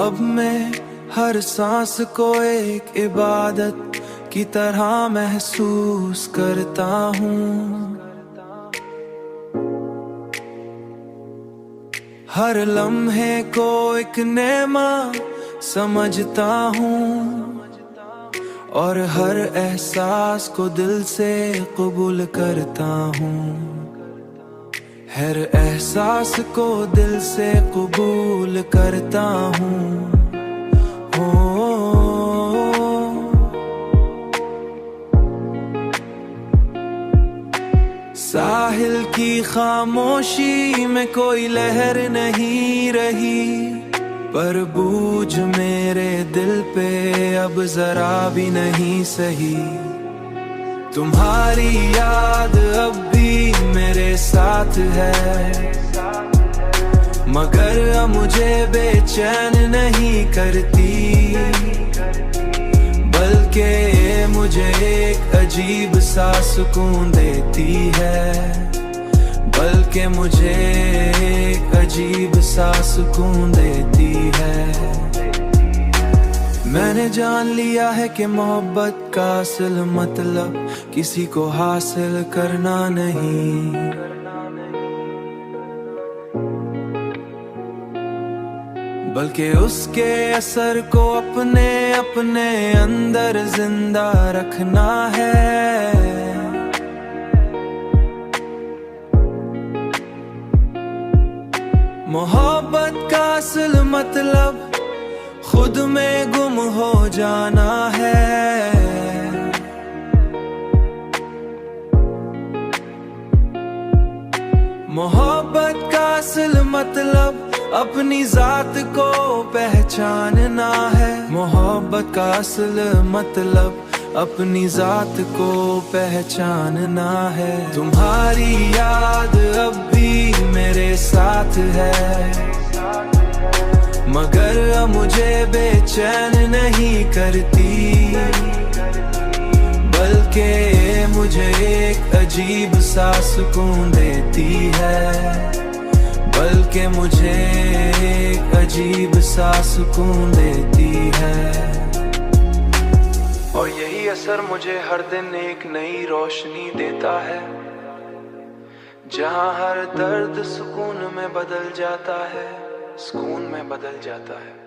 अब मैं हर सांस को एक इबादत की तरह महसूस करता हूँ। हर लम्हे को एक नेमा समझता हूँ और हर एहसास को दिल से कबूल करता हूँ। हर एहसास को दिल से कबूल करता हूँ। साहिल की खामोशी में कोई लहर नहीं रही, पर बूझ मेरे दिल पे अब जरा भी नहीं सही। तुम्हारी याद अब भी मेरे साथ है, मगर अब मुझे बेचैन नहीं करती, बल्कि मुझे एक अजीब सा सुकून देती है, बल्कि मुझे एक अजीब सा सुकून देती है। मैंने जान लिया है कि मोहब्बत का असल मतलब किसी को हासिल करना नहीं, बल्कि उसके असर को अपने अपने अंदर जिंदा रखना है। मोहब्बत का असल मतलब खुद में गुम हो जाना है। मोहब्बत का असल मतलब अपनी जात को पहचानना है। मोहब्बत का असल मतलब अपनी जात को पहचानना है। तुम्हारी याद अब भी मेरे साथ है, मगर अब मुझे बेचैन नहीं करती, बल्कि मुझे एक अजीब सा सुकून देती है, बल्कि मुझे एक अजीब सा सुकून देती है। और यही असर मुझे हर दिन एक नई रोशनी देता है, जहाँ हर दर्द सुकून में बदल जाता है, सुकून में बदल जाता है।